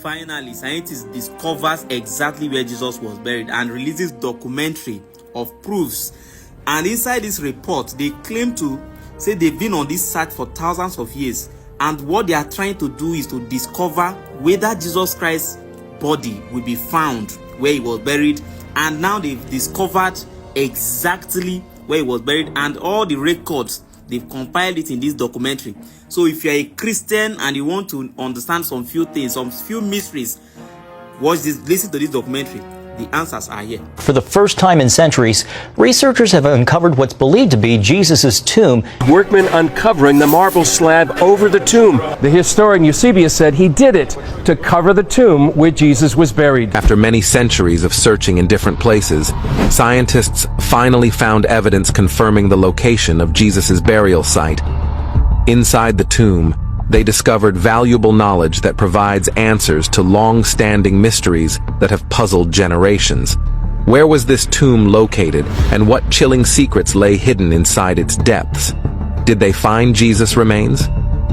finally, scientists discovers exactly where Jesus was buried and releases documentary of proofs. And inside this report, they claim to say they've been on this search for thousands of years. And what they are trying to do is to discover whether Jesus Christ's body will be found where he was buried. And now they've discovered exactly where he was buried, and all the records, they've compiled it in this documentary. So if you're a Christian and you want to understand some few things, some few mysteries, watch this, listen to this documentary. The answers are here. For the first time in centuries, researchers have uncovered what's believed to be Jesus' tomb. Workmen uncovering the marble slab over the tomb. The historian Eusebius said he did it to cover the tomb where Jesus was buried. After many centuries of searching in different places, scientists finally found evidence confirming the location of Jesus' burial site. Inside the tomb, they discovered valuable knowledge that provides answers to long-standing mysteries that have puzzled generations. Where was this tomb located, and what chilling secrets lay hidden inside its depths? Did they find Jesus' remains?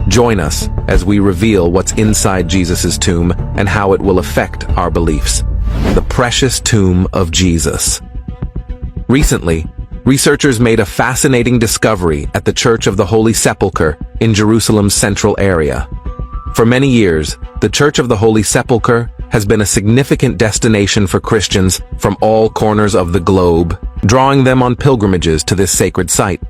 Join us as we reveal what's inside Jesus' tomb and how it will affect our beliefs. The precious tomb of Jesus. Recently, researchers made a fascinating discovery at the Church of the Holy Sepulchre in Jerusalem's central area. For many years, the Church of the Holy Sepulchre has been a significant destination for Christians from all corners of the globe, drawing them on pilgrimages to this sacred site.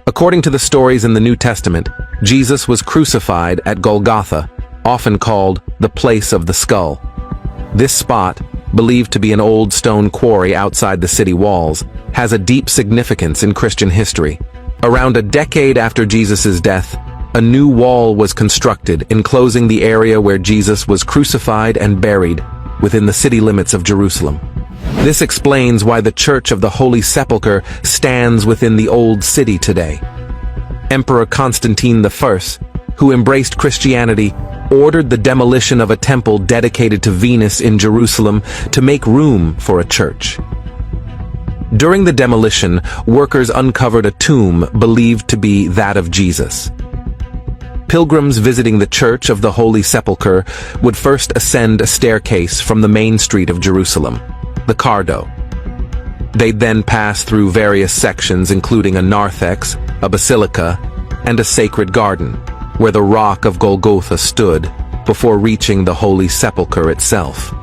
According to the stories in the New Testament, Jesus was crucified at Golgotha, often called the place of the skull. This spot, believed to be an old stone quarry outside the city walls, has a deep significance in Christian history. Around a decade after Jesus' death, a new wall was constructed enclosing the area where Jesus was crucified and buried within the city limits of Jerusalem. This explains why the Church of the Holy Sepulchre stands within the Old City today. Emperor Constantine I, who embraced Christianity, ordered the demolition of a temple dedicated to Venus in Jerusalem to make room for a church. During the demolition, workers uncovered a tomb believed to be that of Jesus. Pilgrims visiting the Church of the Holy Sepulchre would first ascend a staircase from the main street of Jerusalem, the Cardo. They'd then pass through various sections including a narthex, a basilica, and a sacred garden, where the rock of Golgotha stood, before reaching the Holy Sepulchre itself.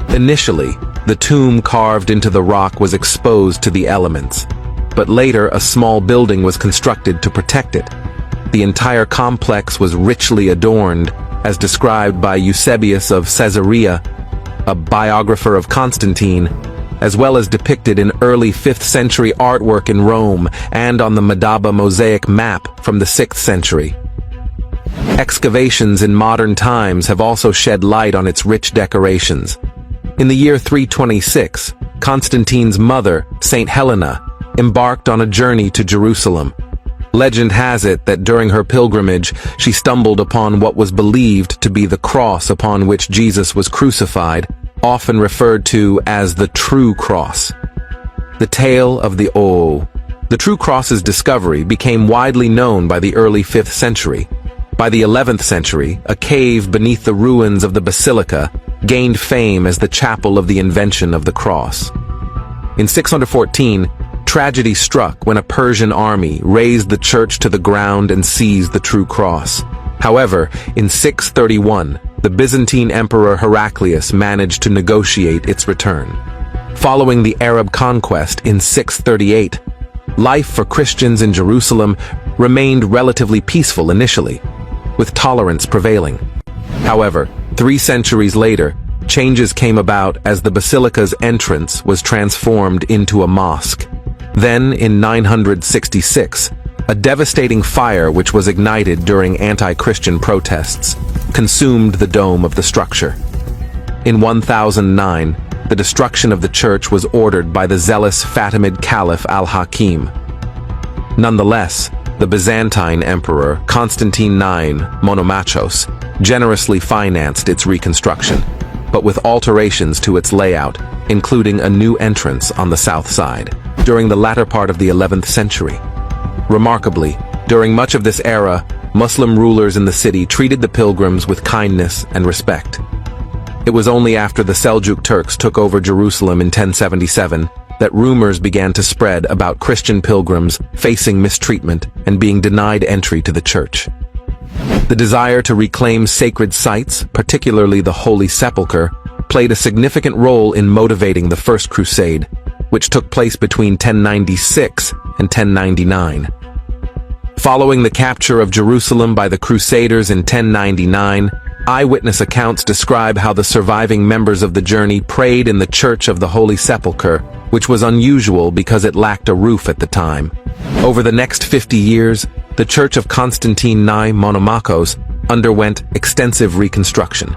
Initially, the tomb carved into the rock was exposed to the elements, but later a small building was constructed to protect it. The entire complex was richly adorned, as described by Eusebius of Caesarea, a biographer of Constantine, as well as depicted in early 5th century artwork in Rome and on the Madaba mosaic map from the 6th century. Excavations in modern times have also shed light on its rich decorations. In the year 326, Constantine's mother, Saint Helena, embarked on a journey to Jerusalem. Legend has it that during her pilgrimage, she stumbled upon what was believed to be the cross upon which Jesus was crucified, often referred to as the True Cross. The tale of the The True Cross's discovery became widely known by the early 5th century. By the 11th century, a cave beneath the ruins of the basilica gained fame as the chapel of the invention of the cross. In 614, tragedy struck when a Persian army razed the church to the ground and seized the true cross. However, in 631, the Byzantine Emperor Heraclius managed to negotiate its return. Following the Arab conquest in 638, life for Christians in Jerusalem remained relatively peaceful initially, with tolerance prevailing. However, 3 centuries later, changes came about as the basilica's entrance was transformed into a mosque. Then, in 966, a devastating fire which was ignited during anti-Christian protests consumed the dome of the structure. In 1009, the destruction of the church was ordered by the zealous Fatimid Caliph al-Hakim. Nonetheless, the Byzantine Emperor Constantine IX Monomachos generously financed its reconstruction, but with alterations to its layout, including a new entrance on the south side, during the latter part of the 11th century. Remarkably, during much of this era, Muslim rulers in the city treated the pilgrims with kindness and respect. It was only after the Seljuk Turks took over Jerusalem in 1077 that rumors began to spread about Christian pilgrims facing mistreatment and being denied entry to the church. The desire to reclaim sacred sites, particularly the Holy Sepulchre, played a significant role in motivating the First Crusade, which took place between 1096 and 1099. Following the capture of Jerusalem by the Crusaders in 1099, eyewitness accounts describe how the surviving members of the journey prayed in the Church of the Holy Sepulchre, which was unusual because it lacked a roof at the time. Over the next 50 years, the Church of Constantine I Monomachos underwent extensive reconstruction.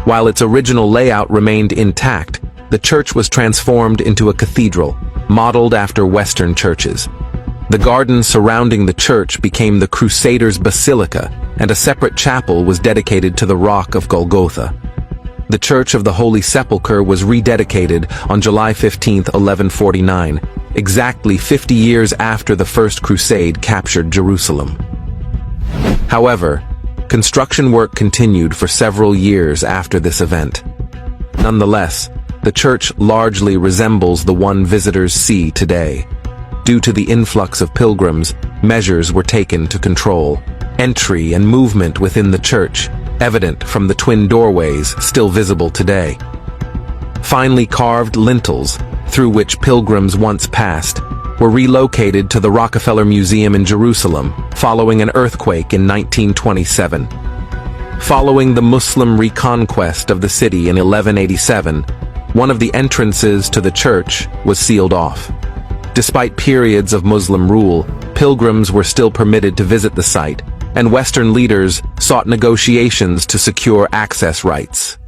While its original layout remained intact, the church was transformed into a cathedral, modeled after Western churches. The garden surrounding the church became the Crusaders' Basilica, and a separate chapel was dedicated to the Rock of Golgotha. The Church of the Holy Sepulchre was rededicated on July 15, 1149, exactly 50 years after the First Crusade captured Jerusalem. However, construction work continued for several years after this event. Nonetheless, the church largely resembles the one visitors see today. Due to the influx of pilgrims, measures were taken to control entry and movement within the church, evident from the twin doorways still visible today. Finely carved lintels, through which pilgrims once passed, were relocated to the Rockefeller Museum in Jerusalem following an earthquake in 1927. Following the Muslim reconquest of the city in 1187, one of the entrances to the church was sealed off. Despite periods of Muslim rule, pilgrims were still permitted to visit the site, and Western leaders sought negotiations to secure access rights.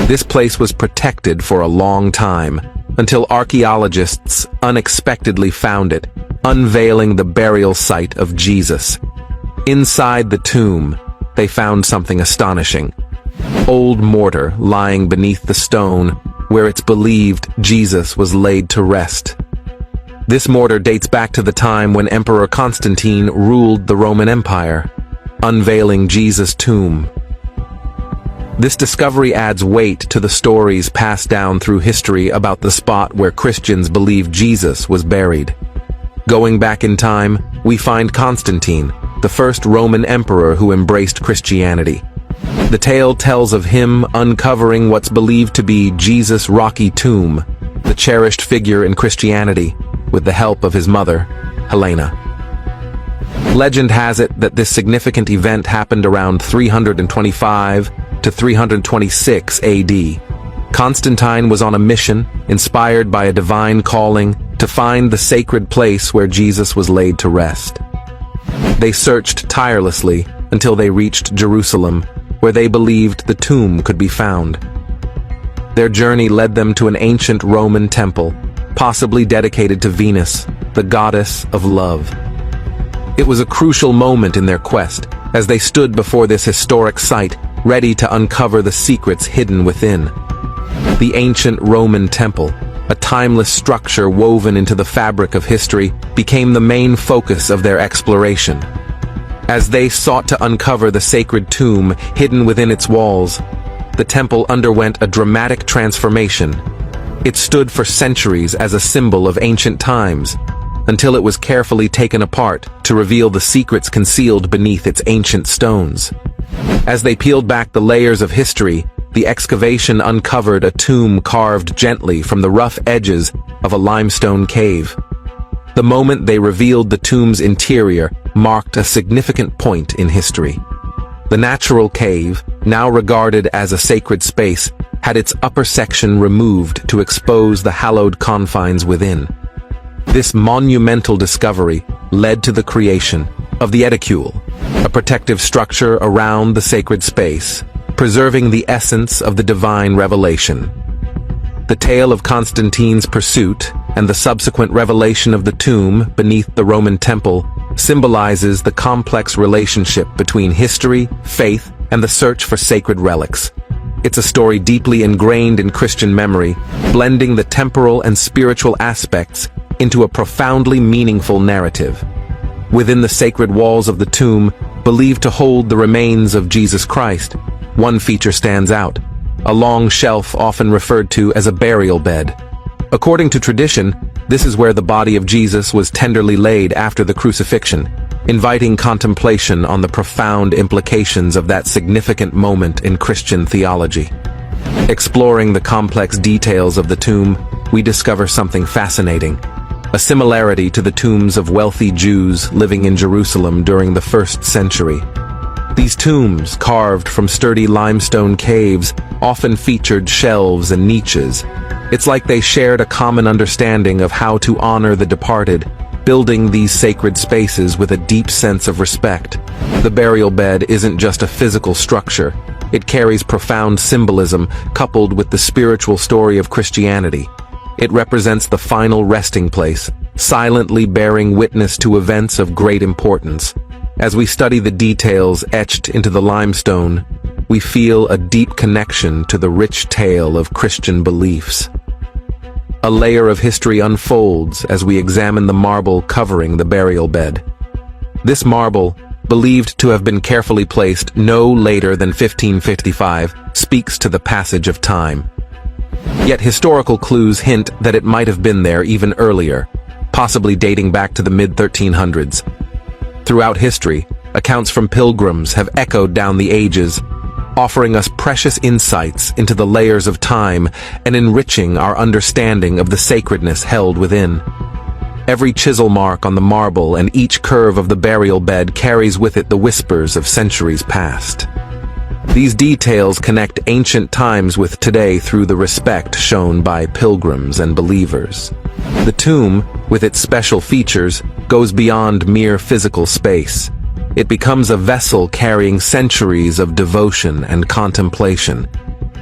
This place was protected for a long time, until archaeologists unexpectedly found it, unveiling the burial site of Jesus. Inside the tomb, they found something astonishing. Old mortar lying beneath the stone, where it's believed Jesus was laid to rest. This mortar dates back to the time when Emperor Constantine ruled the Roman Empire, unveiling Jesus' tomb. This discovery adds weight to the stories passed down through history about the spot where Christians believe Jesus was buried. Going back in time, we find Constantine, the first Roman emperor who embraced Christianity. The tale tells of him uncovering what's believed to be Jesus' rocky tomb, the cherished figure in Christianity, with the help of his mother, Helena. Legend has it that this significant event happened around 325 to 326 AD. Constantine was on a mission, inspired by a divine calling, to find the sacred place where Jesus was laid to rest. They searched tirelessly until they reached Jerusalem, where they believed the tomb could be found. Their journey led them to an ancient Roman temple, possibly dedicated to Venus, the goddess of love. It was a crucial moment in their quest, as they stood before this historic site, ready to uncover the secrets hidden within. The ancient Roman temple, a timeless structure woven into the fabric of history, became the main focus of their exploration. As they sought to uncover the sacred tomb hidden within its walls, the temple underwent a dramatic transformation. It stood for centuries as a symbol of ancient times, until it was carefully taken apart to reveal the secrets concealed beneath its ancient stones. As they peeled back the layers of history, the excavation uncovered a tomb carved gently from the rough edges of a limestone cave. The moment they revealed the tomb's interior marked a significant point in history. The natural cave, now regarded as a sacred space, had its upper section removed to expose the hallowed confines within. This monumental discovery led to the creation of the edicule, a protective structure around the sacred space, preserving the essence of the divine revelation. The tale of Constantine's pursuit and the subsequent revelation of the tomb beneath the Roman temple symbolizes the complex relationship between history, faith, and the search for sacred relics. It's a story deeply ingrained in Christian memory, blending the temporal and spiritual aspects into a profoundly meaningful narrative. Within the sacred walls of the tomb, believed to hold the remains of Jesus Christ, one feature stands out: a long shelf often referred to as a burial bed. According to tradition, this is where the body of Jesus was tenderly laid after the crucifixion, inviting contemplation on the profound implications of that significant moment in Christian theology. Exploring the complex details of the tomb, we discover something fascinating, a similarity to the tombs of wealthy Jews living in Jerusalem during the 1st century. These tombs, carved from sturdy limestone caves, often featured shelves and niches. It's like they shared a common understanding of how to honor the departed, building these sacred spaces with a deep sense of respect. The burial bed isn't just a physical structure. It carries profound symbolism coupled with the spiritual story of Christianity. It represents the final resting place, silently bearing witness to events of great importance. As we study the details etched into the limestone, we feel a deep connection to the rich tale of Christian beliefs. A layer of history unfolds as we examine the marble covering the burial bed. This marble, believed to have been carefully placed no later than 1555, speaks to the passage of time. Yet historical clues hint that it might have been there even earlier, possibly dating back to the mid-1300s. Throughout history, accounts from pilgrims have echoed down the ages, offering us precious insights into the layers of time and enriching our understanding of the sacredness held within. Every chisel mark on the marble and each curve of the burial bed carries with it the whispers of centuries past. These details connect ancient times with today through the respect shown by pilgrims and believers. The tomb, with its special features, goes beyond mere physical space. It becomes a vessel carrying centuries of devotion and contemplation.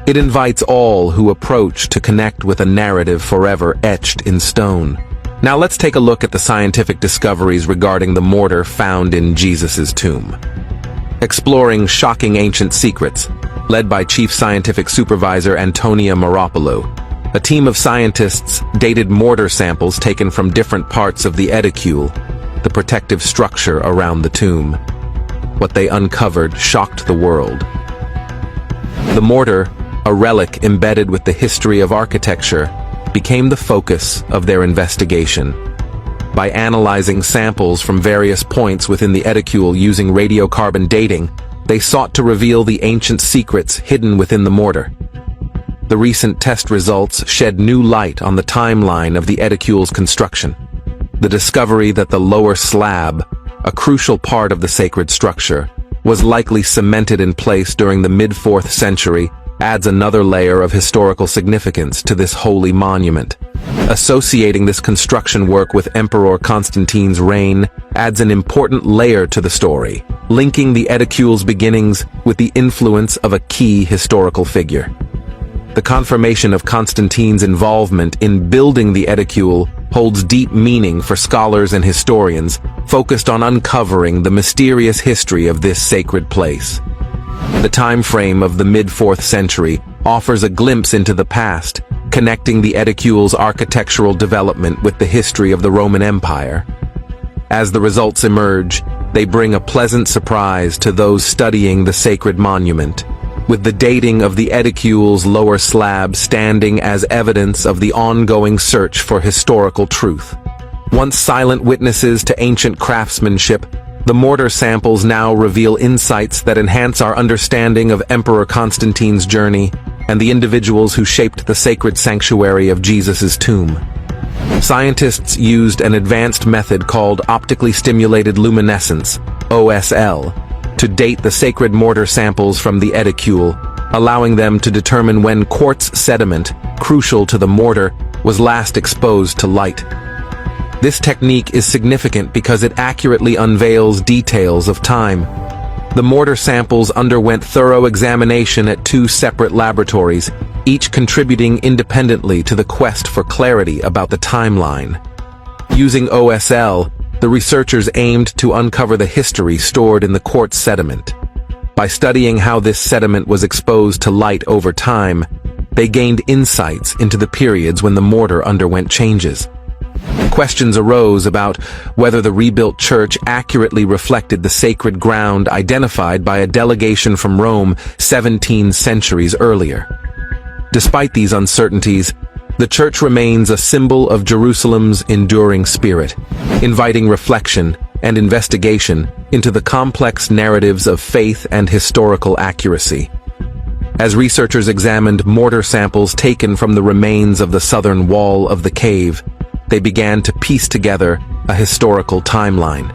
It invites all who approach to connect with a narrative forever etched in stone. Now let's take a look at the scientific discoveries regarding the mortar found in Jesus' tomb. Exploring shocking ancient secrets, led by Chief Scientific Supervisor Antonia Maropoulou. A team of scientists dated mortar samples taken from different parts of the edicule, the protective structure around the tomb. What they uncovered shocked the world. The mortar, a relic embedded with the history of architecture, became the focus of their investigation. By analyzing samples from various points within the edicule using radiocarbon dating, they sought to reveal the ancient secrets hidden within the mortar. The recent test results shed new light on the timeline of the edicule's construction. The discovery that the lower slab, a crucial part of the sacred structure, was likely cemented in place during the mid-4th century adds another layer of historical significance to this holy monument. Associating this construction work with Emperor Constantine's reign adds an important layer to the story, linking the edicule's beginnings with the influence of a key historical figure. The confirmation of Constantine's involvement in building the edicule holds deep meaning for scholars and historians focused on uncovering the mysterious history of this sacred place. The time frame of the mid-4th century offers a glimpse into the past, connecting the edicule's architectural development with the history of the Roman Empire. As the results emerge, they bring a pleasant surprise to those studying the sacred monument, with the dating of the edicule's lower slab standing as evidence of the ongoing search for historical truth. Once silent witnesses to ancient craftsmanship, the mortar samples now reveal insights that enhance our understanding of Emperor Constantine's journey and the individuals who shaped the sacred sanctuary of Jesus' tomb. Scientists used an advanced method called optically stimulated luminescence, OSL, to date the sacred mortar samples from the edicule, allowing them to determine when quartz sediment, crucial to the mortar, was last exposed to light. This technique is significant because it accurately unveils details of time. The mortar samples underwent thorough examination at 2 separate laboratories, each contributing independently to the quest for clarity about the timeline. Using OSL, the researchers aimed to uncover the history stored in the quartz sediment. By studying how this sediment was exposed to light over time, they gained insights into the periods when the mortar underwent changes. Questions arose about whether the rebuilt church accurately reflected the sacred ground identified by a delegation from Rome 17 centuries earlier. Despite these uncertainties, the church remains a symbol of Jerusalem's enduring spirit, inviting reflection and investigation into the complex narratives of faith and historical accuracy. As researchers examined mortar samples taken from the remains of the southern wall of the cave, they began to piece together a historical timeline.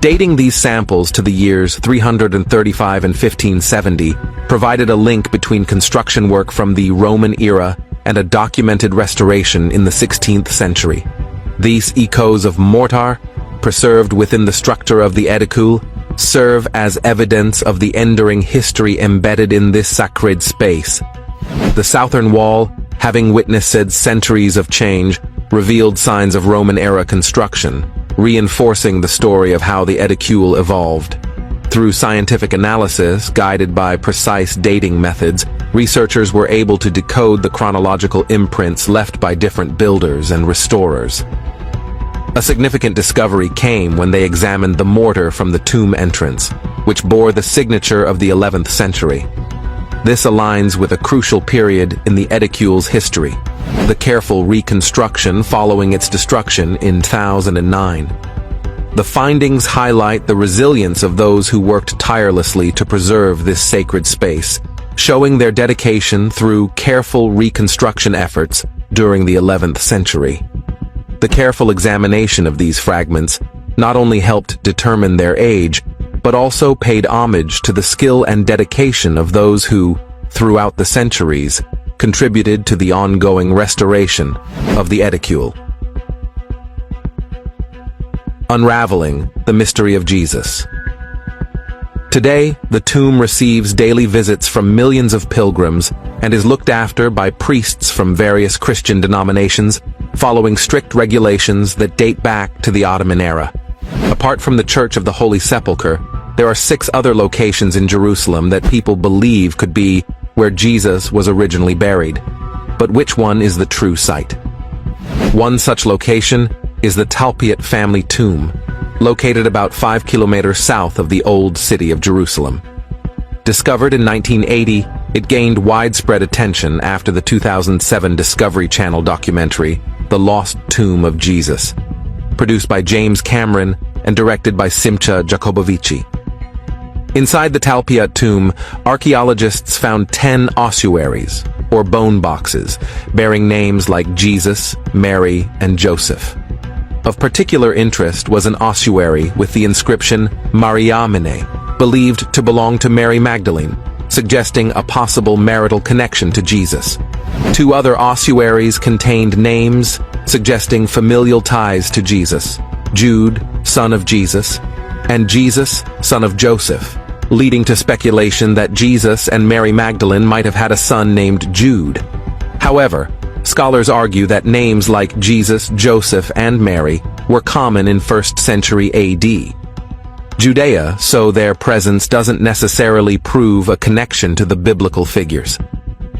Dating these samples to the years 335 and 1570 provided a link between construction work from the Roman era and a documented restoration in the 16th century. These echoes of mortar, preserved within the structure of the edicule, serve as evidence of the enduring history embedded in this sacred space. The southern wall, having witnessed centuries of change, revealed signs of Roman-era construction, reinforcing the story of how the edicule evolved. Through scientific analysis, guided by precise dating methods, researchers were able to decode the chronological imprints left by different builders and restorers. A significant discovery came when they examined the mortar from the tomb entrance, which bore the signature of the 11th century. This aligns with a crucial period in the edicule's history, the careful reconstruction following its destruction in 2009. The findings highlight the resilience of those who worked tirelessly to preserve this sacred space, showing their dedication through careful reconstruction efforts during the 11th century. The careful examination of these fragments not only helped determine their age, but also paid homage to the skill and dedication of those who, throughout the centuries, contributed to the ongoing restoration of the edicule. Unraveling the mystery of Jesus. Today, the tomb receives daily visits from millions of pilgrims and is looked after by priests from various Christian denominations, following strict regulations that date back to the Ottoman era. Apart from the Church of the Holy Sepulchre, there are 6 other locations in Jerusalem that people believe could be where Jesus was originally buried. But which one is the true site? One such location is the Talpiot family tomb, located about 5 kilometers south of the old city of Jerusalem. Discovered in 1980, it gained widespread attention after the 2007 Discovery Channel documentary, The Lost Tomb of Jesus, produced by James Cameron and directed by Simcha Jacobovici. Inside the Talpiot tomb, archaeologists found 10 ossuaries, or bone boxes, bearing names like Jesus, Mary, and Joseph. Of particular interest was an ossuary with the inscription Mariamene, believed to belong to Mary Magdalene, suggesting a possible marital connection to Jesus. 2 other ossuaries contained names suggesting familial ties to Jesus: Jude, son of Jesus, and Jesus, son of Joseph, leading to speculation that Jesus and Mary Magdalene might have had a son named Jude. However, scholars argue that names like Jesus, Joseph, and Mary were common in 1st century AD. Judea, so their presence doesn't necessarily prove a connection to the biblical figures.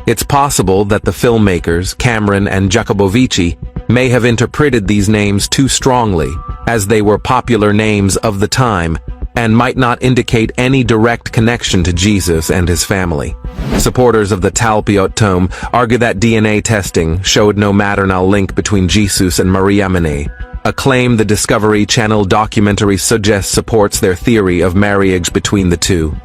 It's possible that the filmmakers, Cameron and Jacobovici, may have interpreted these names too strongly, as they were popular names of the time, and might not indicate any direct connection to Jesus and his family. Supporters of the Talpiot tomb argue that DNA testing showed no maternal link between Jesus and Mariamene, a claim the Discovery Channel documentary suggests supports their theory of marriage between the two.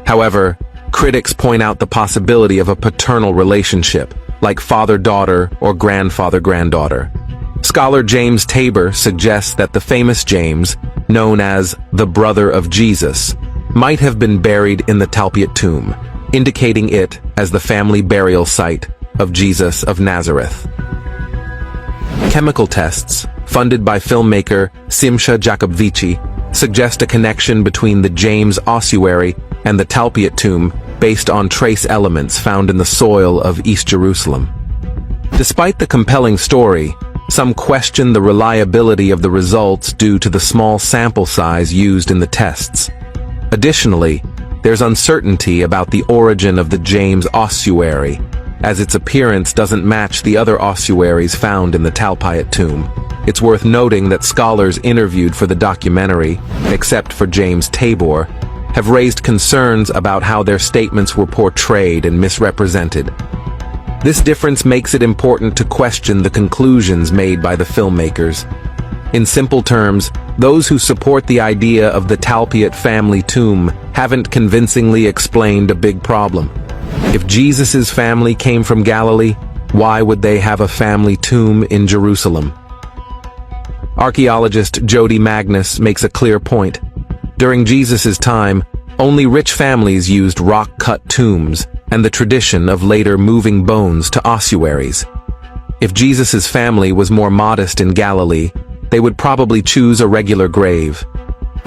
However, critics point out the possibility of a paternal relationship, like father-daughter or grandfather-granddaughter. Scholar James Tabor suggests that the famous James, known as the brother of Jesus, might have been buried in the Talpiot tomb, indicating it as the family burial site of Jesus of Nazareth. Chemical tests, funded by filmmaker Simcha Jacobovici, suggest a connection between the James ossuary and the Talpiot tomb based on trace elements found in the soil of East Jerusalem. Despite the compelling story, some question the reliability of the results due to the small sample size used in the tests. Additionally, there's uncertainty about the origin of the James ossuary, as its appearance doesn't match the other ossuaries found in the Talpiot tomb. It's worth noting that scholars interviewed for the documentary, except for James Tabor, have raised concerns about how their statements were portrayed and misrepresented. This difference makes it important to question the conclusions made by the filmmakers. In simple terms, those who support the idea of the Talpiot family tomb haven't convincingly explained a big problem. If Jesus' family came from Galilee, why would they have a family tomb in Jerusalem? Archaeologist Jody Magnus makes a clear point. During Jesus' time, only rich families used rock-cut tombs and the tradition of later moving bones to ossuaries. If Jesus' family was more modest in Galilee, they would probably choose a regular grave.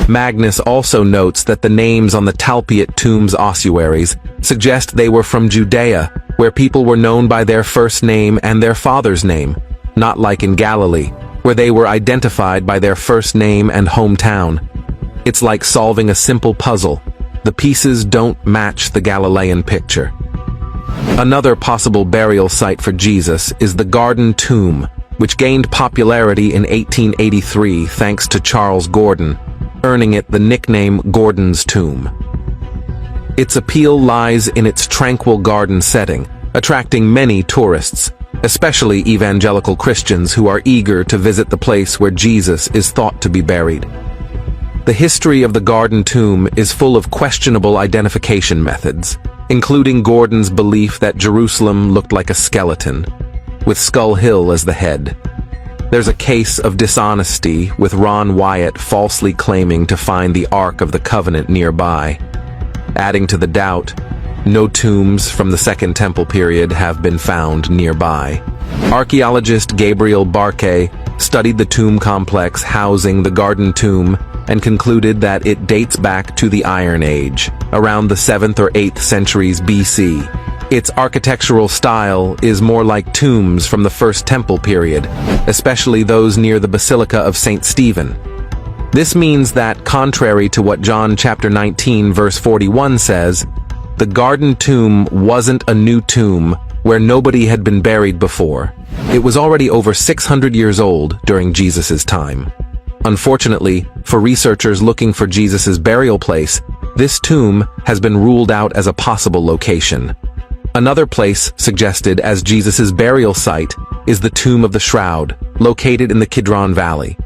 Magnus also notes that the names on the Talpiot tomb's ossuaries suggest they were from Judea, where people were known by their first name and their father's name, not like in Galilee, where they were identified by their first name and hometown. It's like solving a simple puzzle. The pieces don't match the Galilean picture. Another possible burial site for Jesus is the Garden Tomb, which gained popularity in 1883 thanks to Charles Gordon, earning it the nickname Gordon's Tomb. Its appeal lies in its tranquil garden setting, attracting many tourists, especially evangelical Christians who are eager to visit the place where Jesus is thought to be buried. The history of the Garden Tomb is full of questionable identification methods, including Gordon's belief that Jerusalem looked like a skeleton, with Skull Hill as the head. There's a case of dishonesty, with Ron Wyatt falsely claiming to find the Ark of the Covenant nearby. Adding to the doubt, no tombs from the Second Temple period have been found nearby. Archaeologist Gabriel Barkay studied the tomb complex housing the Garden Tomb and concluded that it dates back to the Iron Age, around the 7th or 8th centuries BC. Its architectural style is more like tombs from the First Temple period, especially those near the Basilica of St. Stephen. This means that, contrary to what John chapter 19 verse 41 says, the Garden Tomb wasn't a new tomb where nobody had been buried before. It was already over 600 years old during Jesus' time. Unfortunately, for researchers looking for Jesus' burial place, this tomb has been ruled out as a possible location. Another place suggested as Jesus' burial site is the Tomb of the Shroud, located in the Kidron Valley.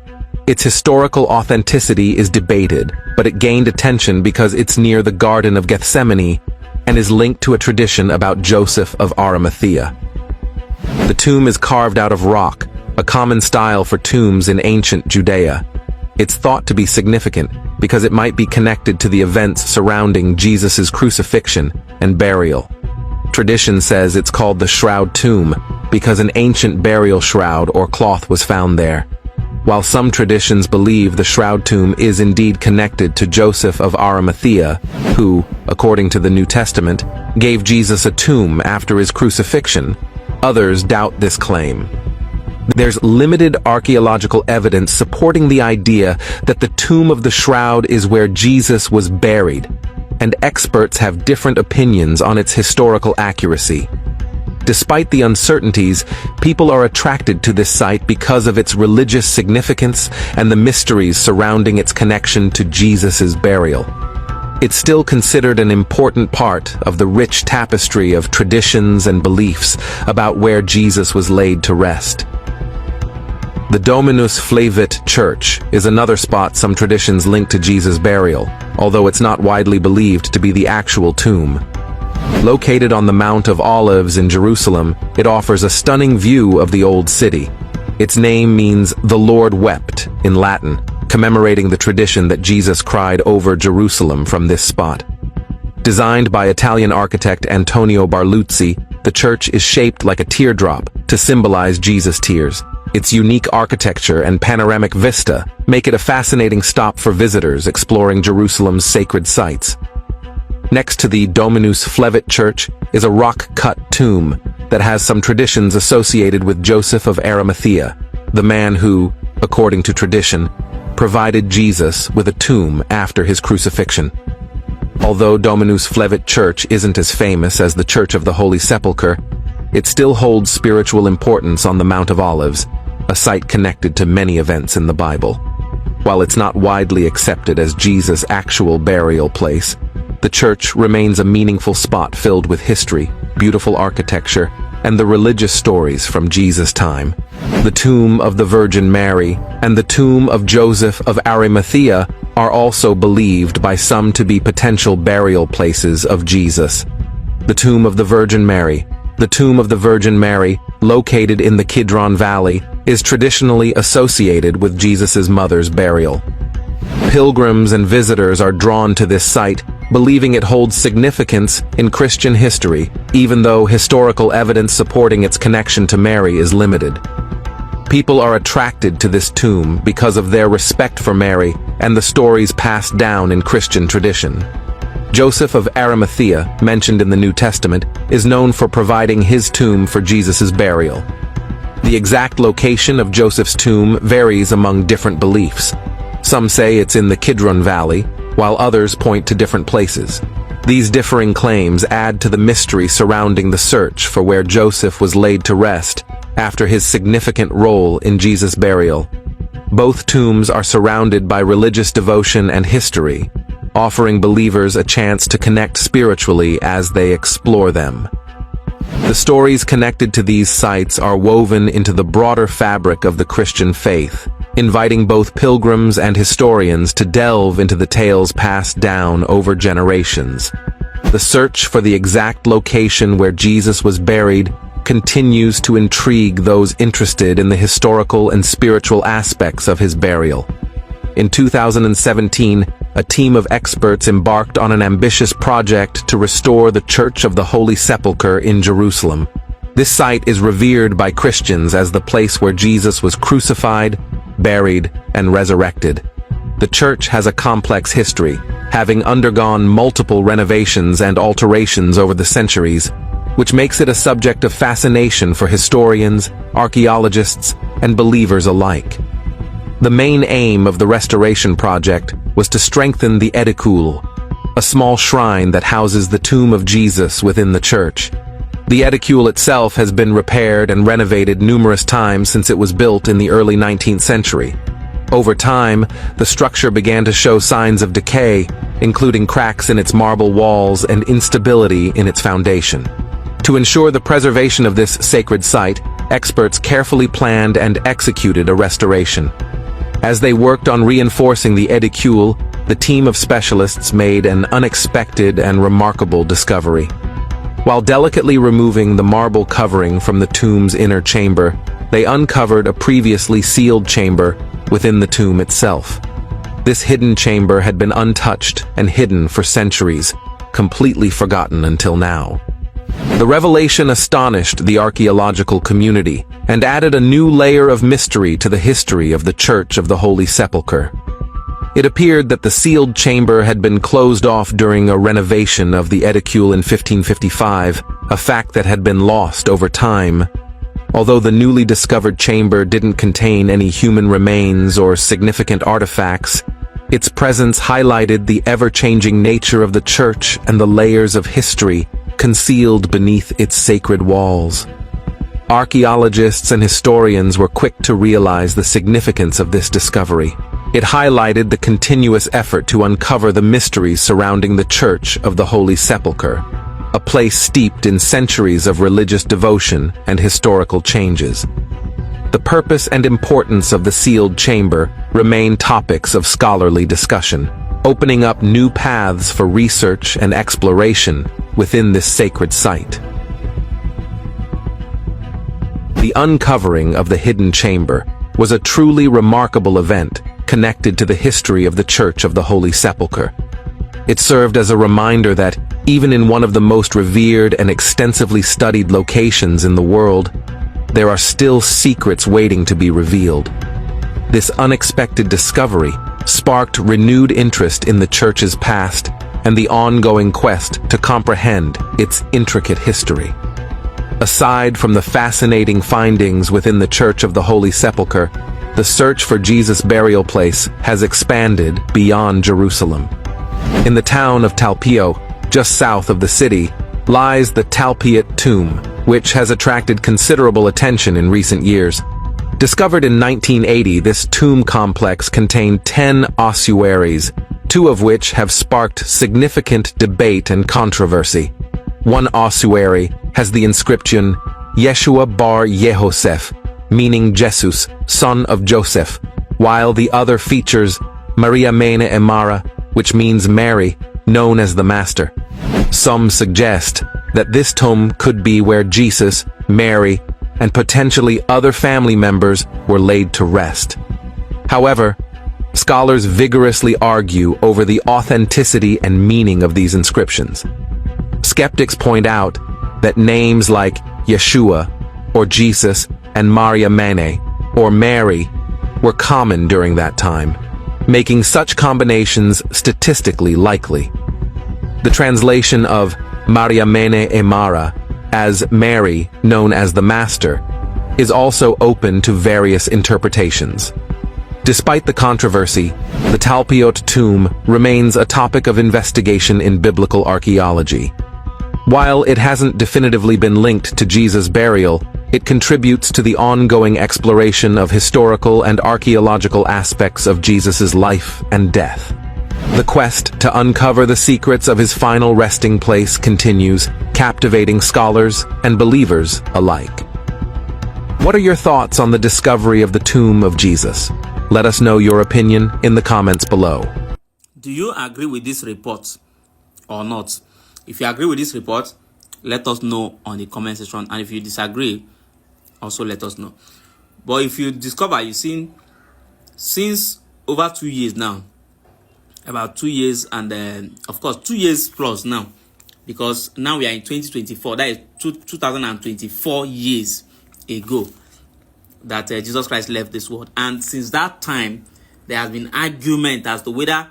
Its historical authenticity is debated, but it gained attention because it's near the Garden of Gethsemane and is linked to a tradition about Joseph of Arimathea. The tomb is carved out of rock, a common style for tombs in ancient Judea. It's thought to be significant because it might be connected to the events surrounding Jesus' crucifixion and burial. Tradition says it's called the Shroud Tomb because an ancient burial shroud or cloth was found there. While some traditions believe the Shroud Tomb is indeed connected to Joseph of Arimathea, who, according to the New Testament, gave Jesus a tomb after his crucifixion, others doubt this claim. There's limited archaeological evidence supporting the idea that the Tomb of the Shroud is where Jesus was buried, and experts have different opinions on its historical accuracy. Despite the uncertainties, people are attracted to this site because of its religious significance and the mysteries surrounding its connection to Jesus' burial. It's still considered an important part of the rich tapestry of traditions and beliefs about where Jesus was laid to rest. The Dominus Flevit Church is another spot some traditions link to Jesus' burial, although it's not widely believed to be the actual tomb. Located on the Mount of Olives in Jerusalem, it offers a stunning view of the Old City. Its name means "the Lord wept" in Latin, commemorating the tradition that Jesus cried over Jerusalem from this spot. Designed by Italian architect Antonio Barluzzi, the church is shaped like a teardrop to symbolize Jesus' tears. Its unique architecture and panoramic vista make it a fascinating stop for visitors exploring Jerusalem's sacred sites. Next to the Dominus Flevit Church is a rock-cut tomb that has some traditions associated with Joseph of Arimathea, the man who, according to tradition, provided Jesus with a tomb after his crucifixion. Although Dominus Flevit Church isn't as famous as the Church of the Holy Sepulchre, it still holds spiritual importance on the Mount of Olives, a site connected to many events in the Bible. While it's not widely accepted as Jesus' actual burial place, the church remains a meaningful spot filled with history, beautiful architecture, and the religious stories from Jesus' time. The tomb of the Virgin Mary and the tomb of Joseph of Arimathea are also believed by some to be potential burial places of Jesus. The tomb of the Virgin Mary. The tomb of the Virgin Mary, located in the Kidron Valley, is traditionally associated with Jesus' mother's burial. Pilgrims and visitors are drawn to this site, believing it holds significance in Christian history, even though historical evidence supporting its connection to Mary is limited. People are attracted to this tomb because of their respect for Mary and the stories passed down in Christian tradition. Joseph of Arimathea, mentioned in the New Testament, is known for providing his tomb for Jesus' burial. The exact location of Joseph's tomb varies among different beliefs. Some say it's in the Kidron Valley, while others point to different places. These differing claims add to the mystery surrounding the search for where Joseph was laid to rest after his significant role in Jesus' burial. Both tombs are surrounded by religious devotion and history, offering believers a chance to connect spiritually as they explore them. The stories connected to these sites are woven into the broader fabric of the Christian faith, inviting both pilgrims and historians to delve into the tales passed down over generations. The search for the exact location where Jesus was buried continues to intrigue those interested in the historical and spiritual aspects of his burial. In 2017, a team of experts embarked on an ambitious project to restore the Church of the Holy Sepulchre in Jerusalem. This site is revered by Christians as the place where Jesus was crucified, buried, and resurrected. The church has a complex history, having undergone multiple renovations and alterations over the centuries, which makes it a subject of fascination for historians, archaeologists, and believers alike. The main aim of the restoration project was to strengthen the edicule, a small shrine that houses the tomb of Jesus within the church. The edicule itself has been repaired and renovated numerous times since it was built in the early 19th century. Over time, the structure began to show signs of decay, including cracks in its marble walls and instability in its foundation. To ensure the preservation of this sacred site, experts carefully planned and executed a restoration. As they worked on reinforcing the edicule, the team of specialists made an unexpected and remarkable discovery. While delicately removing the marble covering from the tomb's inner chamber, they uncovered a previously sealed chamber within the tomb itself. This hidden chamber had been untouched and hidden for centuries, completely forgotten until now. The revelation astonished the archaeological community and added a new layer of mystery to the history of the Church of the Holy Sepulchre. It appeared that the sealed chamber had been closed off during a renovation of the edicule in 1555, a fact that had been lost over time. Although the newly discovered chamber didn't contain any human remains or significant artifacts, its presence highlighted the ever-changing nature of the church and the layers of history concealed beneath its sacred walls. Archaeologists and historians were quick to realize the significance of this discovery. It highlighted the continuous effort to uncover the mysteries surrounding the Church of the Holy Sepulchre, a place steeped in centuries of religious devotion and historical changes. The purpose and importance of the sealed chamber remain topics of scholarly discussion, opening up new paths for research and exploration within this sacred site. The uncovering of the hidden chamber was a truly remarkable event connected to the history of the Church of the Holy Sepulchre. It served as a reminder that, even in one of the most revered and extensively studied locations in the world, there are still secrets waiting to be revealed. This unexpected discovery sparked renewed interest in the Church's past and the ongoing quest to comprehend its intricate history. Aside from the fascinating findings within the Church of the Holy Sepulchre, the search for Jesus' burial place has expanded beyond Jerusalem. In the town of Talpio, just south of the city, lies the Talpiot tomb, which has attracted considerable attention in recent years. Discovered in 1980, this tomb complex contained 10 ossuaries, 2 of which have sparked significant debate and controversy. One ossuary has the inscription Yeshua bar Yehoseph, meaning Jesus, son of Joseph, while the other features Maria Mene Emara, which means Mary, known as the Master. Some suggest that this tomb could be where Jesus, Mary, and potentially other family members were laid to rest. However, scholars vigorously argue over the authenticity and meaning of these inscriptions. Skeptics point out that names like Yeshua, or Jesus, and Maria Mene, or Mary, were common during that time, making such combinations statistically likely. The translation of Maria Mene Emara as Mary, known as the Master, is also open to various interpretations. Despite the controversy, the Talpiot tomb remains a topic of investigation in biblical archaeology. While it hasn't definitively been linked to Jesus' burial, it contributes to the ongoing exploration of historical and archaeological aspects of Jesus' life and death. The quest to uncover the secrets of his final resting place continues, captivating scholars and believers alike. What are your thoughts on the discovery of the tomb of Jesus? Let us know your opinion in the comments below. Do you agree with this report or not? If you agree with this report, let us know on the comment section, and if you disagree, also let us know. But if you discover you've seen since over 2 years now, about 2 years, and of course 2 years plus now, because now we are in 2024, that is 2024 years ago that Jesus Christ left this world. And since that time, there has been argument as to whether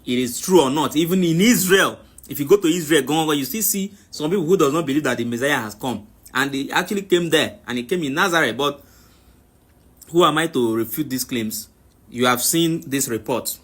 it is true or not. Even in Israel, if you go to Israel, you still see some people who does not believe that the Messiah has come, and they actually came there, and he came in Nazareth. But who am I to refute these claims? You have seen this report.